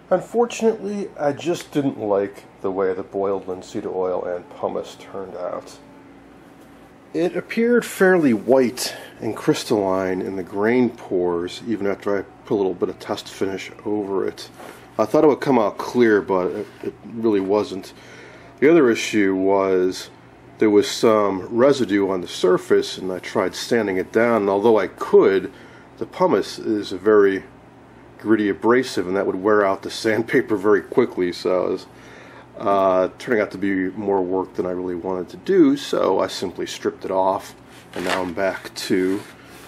Unfortunately, I just didn't like the way the boiled linseed oil and pumice turned out. It appeared fairly white and crystalline in the grain pores, even after I put a little bit of test finish over it. I thought it would come out clear, but it really wasn't. The other issue was there was some residue on the surface, and I tried sanding it down, and although I could, the pumice is a very gritty abrasive, and that would wear out the sandpaper very quickly, so it was turning out to be more work than I really wanted to do, so I simply stripped it off, and now I'm back to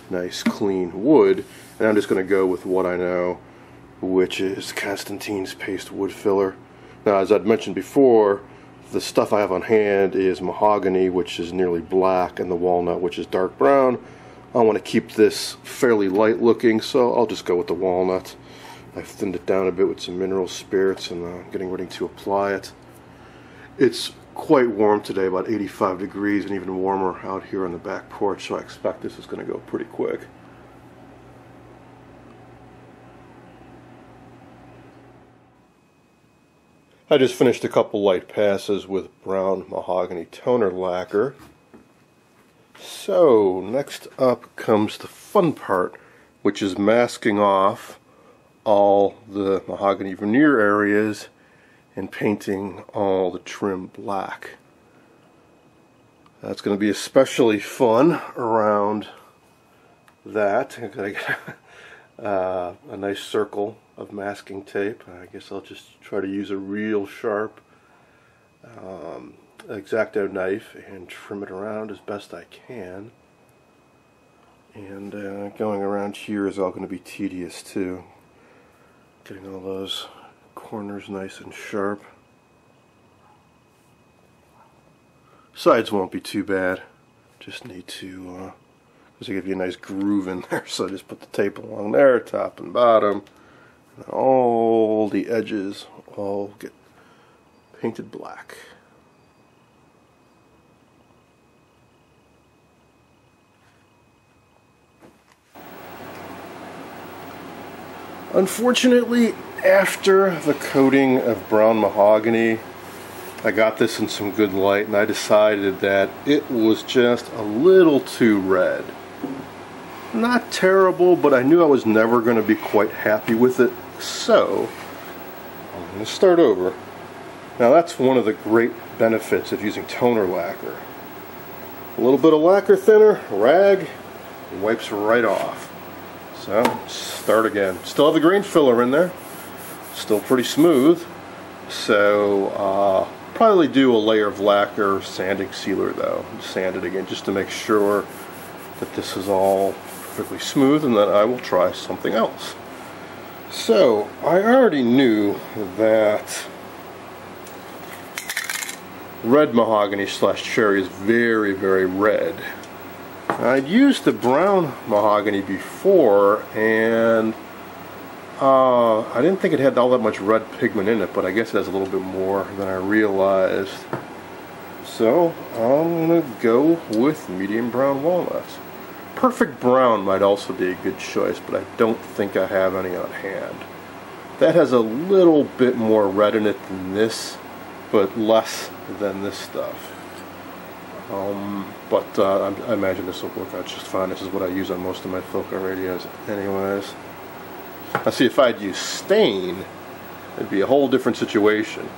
nice clean wood, and I'm just going to go with what I know, which is Constantine's paste wood filler. Now, as I'd mentioned before, the stuff I have on hand is mahogany, which is nearly black, and the walnut, which is dark brown. I want to keep this fairly light looking, so I'll just go with the walnut. I've thinned it down a bit with some mineral spirits, and I'm getting ready to apply it. It's quite warm today, about 85 degrees, and even warmer out here on the back porch, so I expect this is going to go pretty quick. I just finished a couple light passes with brown mahogany toner lacquer. So, next up comes the fun part, which is masking off all the mahogany veneer areas and painting all the trim black. That's going to be especially fun around that. I'm going to get a nice circle of masking tape. I guess I'll just try to use a real sharp X-Acto knife and trim it around as best I can. And going around here is all going to be tedious too. Getting all those corners nice and sharp. Sides won't be too bad. Just need to just give you a nice groove in there. So just put the tape along there, top and bottom. And all the edges all get painted black. Unfortunately, after the coating of brown mahogany, I got this in some good light, and I decided that it was just a little too red. Not terrible, but I knew I was never going to be quite happy with it, so I'm going to start over. Now, that's one of the great benefits of using toner lacquer. A little bit of lacquer thinner, rag, wipes right off. So, start again. Still have the grain filler in there. Still pretty smooth. So, probably do a layer of lacquer sanding sealer though. Sand it again just to make sure that this is all perfectly smooth, and then I will try something else. So, I already knew that red mahogany slash cherry is very, very red. I'd used the brown mahogany before, and I didn't think it had all that much red pigment in it, but I guess it has a little bit more than I realized. So I'm going to go with medium brown walnuts. Perfect brown might also be a good choice, but I don't think I have any on hand. That has a little bit more red in it than this, but less than this stuff. I imagine this will work out just fine. This is what I use on most of my Philco radios anyways. Now see, if I'd use stain, it'd be a whole different situation.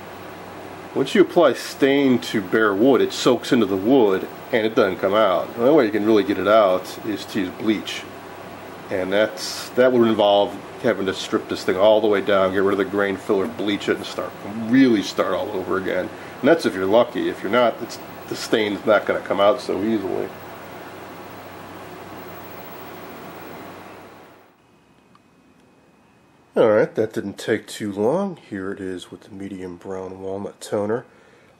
Once you apply stain to bare wood, it soaks into the wood and it doesn't come out. The only way you can really get it out is to use bleach. And that would involve having to strip this thing all the way down, get rid of the grain filler, bleach it, and really start all over again. And that's if you're lucky. If you're not, the stain's not going to come out so easily. Alright, that didn't take too long. Here it is with the medium brown walnut toner.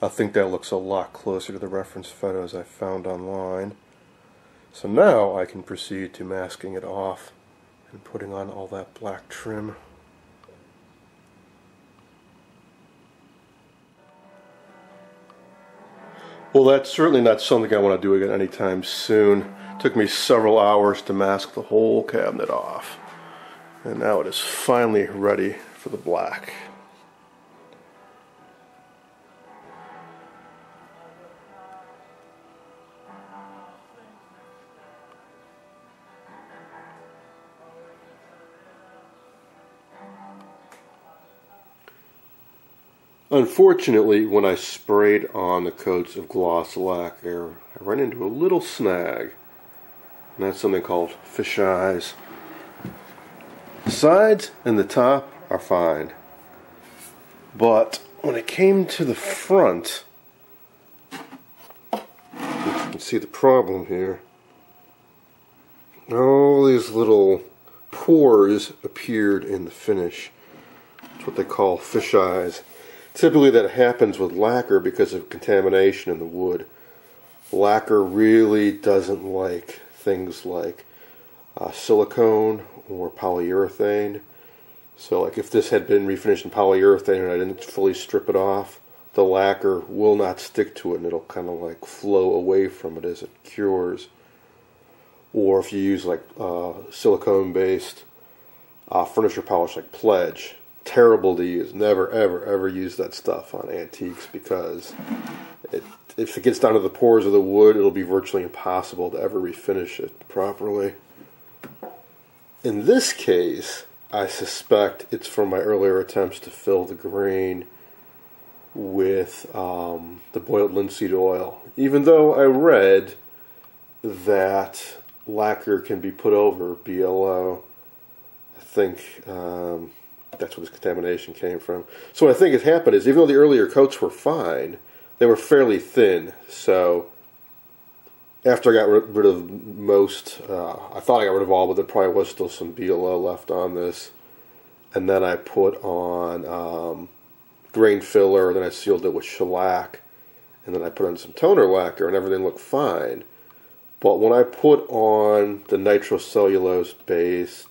I think that looks a lot closer to the reference photos I found online. So now I can proceed to masking it off and putting on all that black trim. Well, that's certainly not something I want to do again anytime soon. It took me several hours to mask the whole cabinet off. And now it is finally ready for the black. Unfortunately, when I sprayed on the coats of gloss lacquer, I ran into a little snag. And that's something called fish eyes. The sides and the top are fine. But when it came to the front, you can see the problem here. All these little pores appeared in the finish. That's what they call fish eyes. Typically that happens with lacquer because of contamination in the wood. Lacquer really doesn't like things like silicone or polyurethane. So like if this had been refinished in polyurethane and I didn't fully strip it off, the lacquer will not stick to it and it'll kind of like flow away from it as it cures. Or if you use like silicone based furniture polish like Pledge, terrible to use. Never ever ever use that stuff on antiques because if it gets down to the pores of the wood, it'll be virtually impossible to ever refinish it properly. In this case, I suspect it's from my earlier attempts to fill the grain with the boiled linseed oil. Even though I read that lacquer can be put over BLO, I think that's where this contamination came from. So what I think has happened is, even though the earlier coats were fine, they were fairly thin. So after I got rid of most, I thought I got rid of all, but there probably was still some BLO left on this. And then I put on grain filler, then I sealed it with shellac, and then I put on some toner lacquer, and everything looked fine. But when I put on the nitrocellulose-based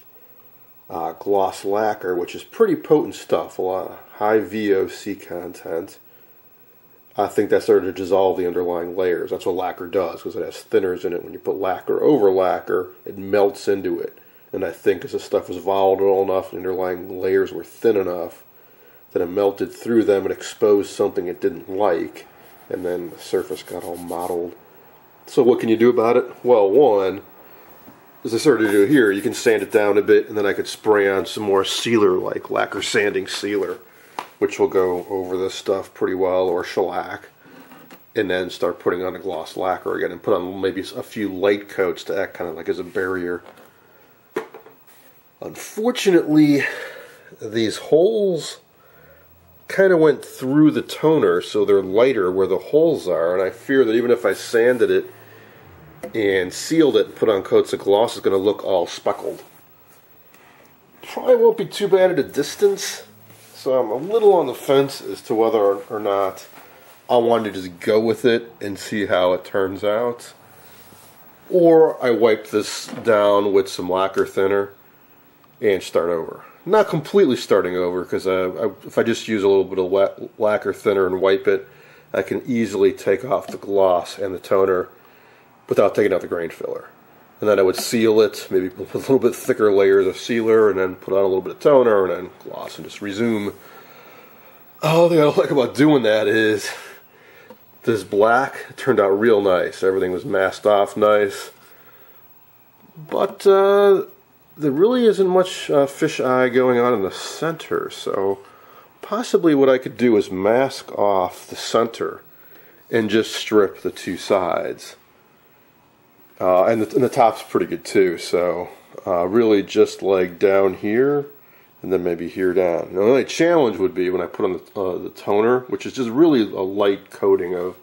gloss lacquer, which is pretty potent stuff, a lot of high VOC content, I think that started to dissolve the underlying layers. That's what lacquer does, because it has thinners in it. When you put lacquer over lacquer, it melts into it. And I think as the stuff was volatile enough, the underlying layers were thin enough, that it melted through them and exposed something it didn't like, and then the surface got all mottled. So what can you do about it? Well, one, as I started to do here, you can sand it down a bit, and then I could spray on some more sealer, like lacquer sanding sealer, which will go over this stuff pretty well, or shellac, and then start putting on a gloss lacquer again, and put on maybe a few light coats to act kind of like as a barrier. Unfortunately, these holes kind of went through the toner, so they're lighter where the holes are, and I fear that even if I sanded it and sealed it and put on coats of gloss, it's going to look all speckled. Probably won't be too bad at a distance, so I'm a little on the fence as to whether or not I want to just go with it and see how it turns out, or I wipe this down with some lacquer thinner and start over. Not completely starting over, because if I just use a little bit of lacquer thinner and wipe it, I can easily take off the gloss and the toner without taking out the grain filler. And then I would seal it, maybe with a little bit thicker layers of sealer, and then put on a little bit of toner, and then gloss, and just resume. Oh, the thing I don't like about doing that is this black turned out real nice. Everything was masked off nice. But there really isn't much fish eye going on in the center, so possibly what I could do is mask off the center and just strip the two sides. And the top's pretty good too, so really just like down here and then maybe here down. The only challenge would be when I put on the toner, which is just really a light coating of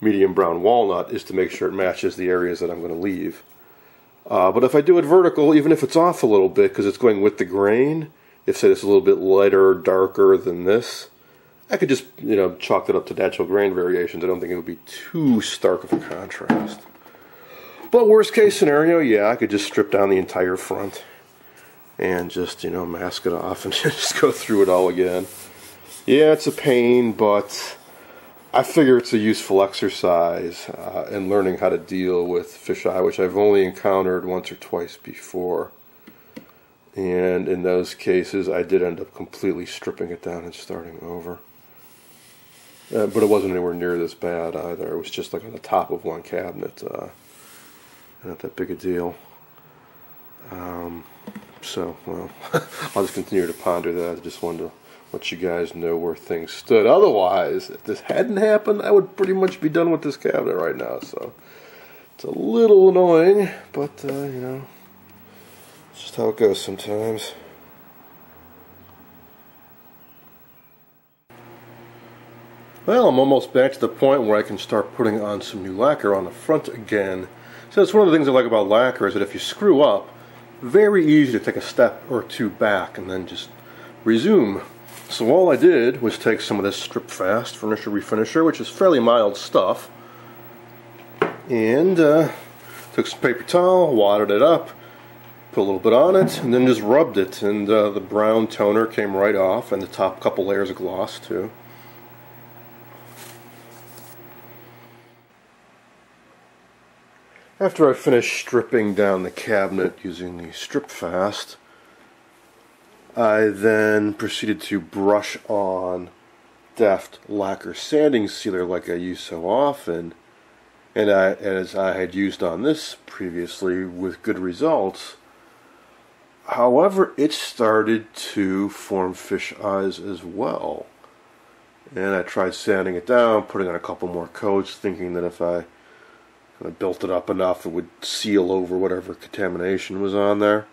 medium brown walnut, is to make sure it matches the areas that I'm going to leave. But if I do it vertical, even if it's off a little bit because it's going with the grain, if say it's a little bit lighter or darker than this, I could just chalk it up to natural grain variations. I don't think it would be too stark of a contrast. But worst case scenario, yeah, I could just strip down the entire front and just mask it off and just go through it all again. Yeah, it's a pain, but I figure it's a useful exercise in learning how to deal with fisheye, which I've only encountered once or twice before. And in those cases, I did end up completely stripping it down and starting over. But it wasn't anywhere near this bad either. It was just like on the top of one cabinet. Not that big a deal. So, well, I'll just continue to ponder that. I just wanted to let you guys know where things stood. Otherwise, if this hadn't happened, I would pretty much be done with this cabinet right now. So it's a little annoying, but you know, it's just how it goes sometimes. Well, I'm almost back to the point where I can start putting on some new lacquer on the front again. So that's one of the things I like about lacquer, is that if you screw up, very easy to take a step or two back and then just resume. So all I did was take some of this Strip Fast Finisher Refinisher, which is fairly mild stuff, and took some paper towel, watered it up, put a little bit on it, and then just rubbed it, and the brown toner came right off, and the top couple layers of gloss too. After I finished stripping down the cabinet using the Strip Fast, I then proceeded to brush on Deft Lacquer Sanding Sealer like I use so often, and as I had used on this previously with good results. However, it started to form fish eyes as well, and I tried sanding it down, putting on a couple more coats, thinking that if I built it up enough it would seal over whatever contamination was on there.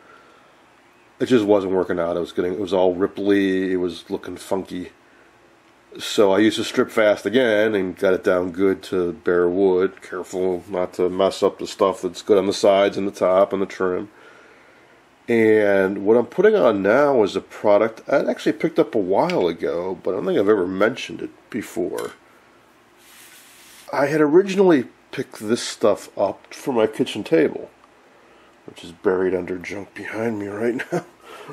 It just wasn't working out. It was all ripply, it was looking funky. So I used the Strip Fast again and got it down good to bare wood. Careful not to mess up the stuff that's good on the sides and the top and the trim. And what I'm putting on now is a product I actually picked up a while ago, but I don't think I've ever mentioned it before. I had originally picked this stuff up for my kitchen table, which is buried under junk behind me right now.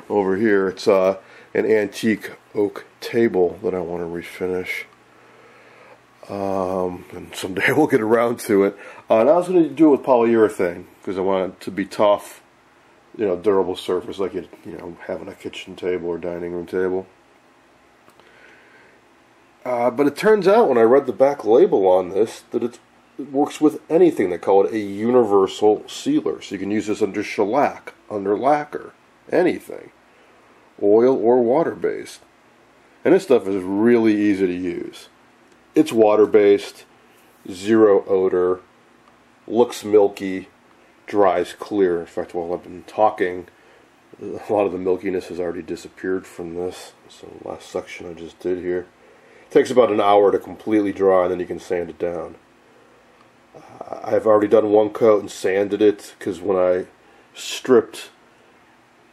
Over here, it's an antique oak table that I want to refinish, and someday we'll get around to it. And I was going to do it with polyurethane because I want it to be tough, you know, durable surface like you have on a kitchen table or dining room table. But it turns out when I read the back label on this that it works with anything. They call it a universal sealer, so you can use this under shellac, under lacquer, anything, oil or water based. And this stuff is really easy to use. It's water based, zero odor, looks milky, dries clear. In fact, while I've been talking, a lot of the milkiness has already disappeared from this. So the last section I just did here. It takes about an hour to completely dry, and then you can sand it down. I've already done one coat and sanded it because when I stripped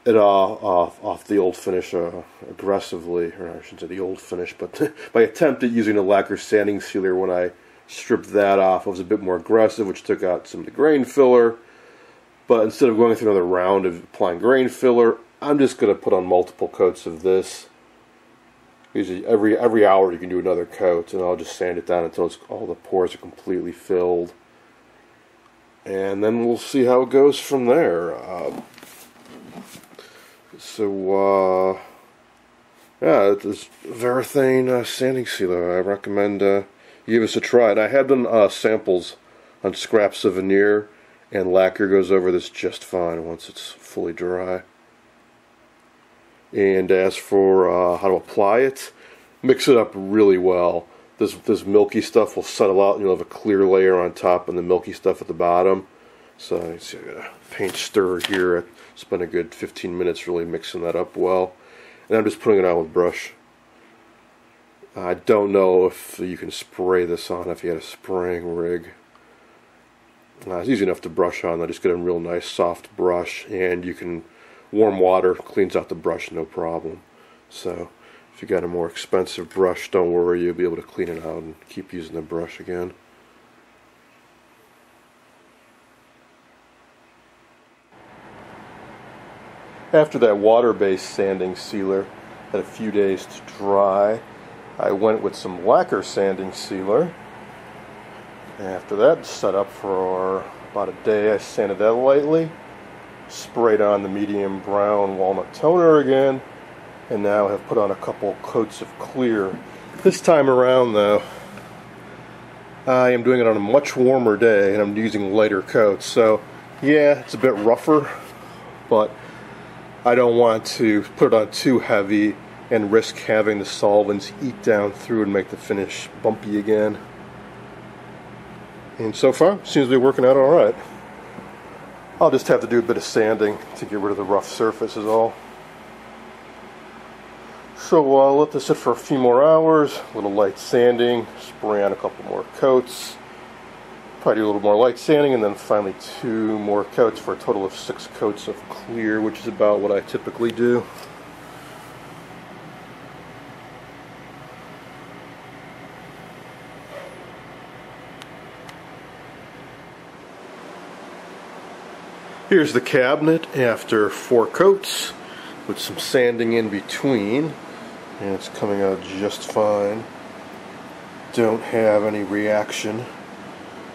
it off the old finish aggressively, or I shouldn't say the old finish, but my attempt at using a lacquer sanding sealer, when I stripped that off, I was a bit more aggressive, which took out some of the grain filler. But instead of going through another round of applying grain filler, I'm just going to put on multiple coats of this. Usually every hour you can do another coat, and I'll just sand it down until all the pores are completely filled. And then we'll see how it goes from there. Yeah, this Varathane sanding sealer, I recommend you give us a try. And I have done samples on scraps of veneer, and lacquer goes over this just fine once it's fully dry. And as for how to apply it, mix it up really well. This milky stuff will settle out, and you'll have a clear layer on top and the milky stuff at the bottom. So you see, I got a paint stirrer here. I spent a good 15 minutes really mixing that up well. And I'm just putting it on with brush. I don't know if you can spray this on if you had a spraying rig. It's easy enough to brush on. I just get a real nice soft brush, and you can warm water cleans out the brush no problem. So if you got a more expensive brush, don't worry, you'll be able to clean it out and keep using the brush again. After that water-based sanding sealer had a few days to dry, I went with some lacquer sanding sealer. After that, set up for about a day, I sanded that lightly, sprayed on the medium brown walnut toner again, and now have put on a couple coats of clear. This time around though, I am doing it on a much warmer day and I'm using lighter coats, so yeah, it's a bit rougher, but I don't want to put it on too heavy and risk having the solvents eat down through and make the finish bumpy again. And so far, seems to be working out alright. I'll just have to do a bit of sanding to get rid of the rough surface is all. So I'll let this sit for a few more hours, a little light sanding, spray on a couple more coats, probably do a little more light sanding, and then finally 2 more coats for a total of 6 coats of clear, which is about what I typically do. Here's the cabinet after 4 coats with some sanding in between, and it's coming out just fine. Don't have any reaction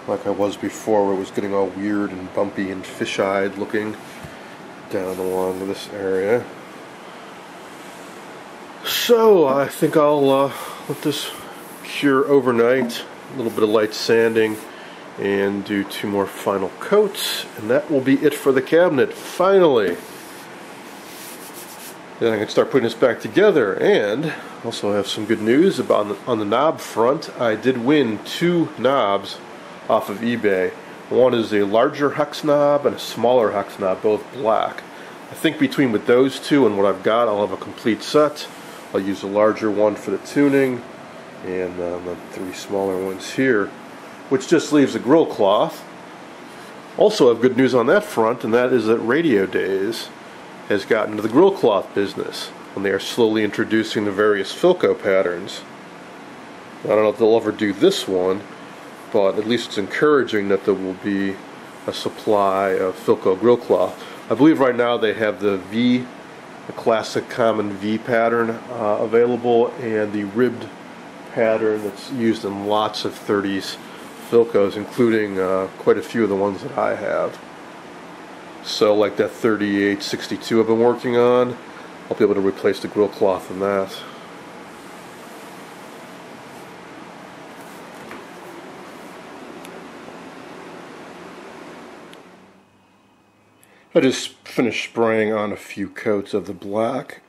like I was before, where it was getting all weird and bumpy and fish-eyed looking down along this area. So I think I'll let this cure overnight, a little bit of light sanding, and do 2 more final coats, and that will be it for the cabinet, finally. Then I can start putting this back together, and also have some good news about on the knob front. I did win 2 knobs off of eBay. One is a larger hex knob and a smaller hex knob, both black. I think between with those 2 and what I've got, I'll have a complete set. I'll use a larger one for the tuning, and the 3 smaller ones here, which just leaves the grill cloth. Also have good news on that front, and that is that Radio Days has gotten into the grill cloth business, and they are slowly introducing the various Philco patterns. I don't know if they'll ever do this one, but at least it's encouraging that there will be a supply of Philco grill cloth. I believe right now they have the V, the classic common V pattern available, and the ribbed pattern that's used in lots of 30s Philcos, including quite a few of the ones that I have. So like that 3862 I've been working on, I'll be able to replace the grill cloth in that. I just finished spraying on a few coats of the black.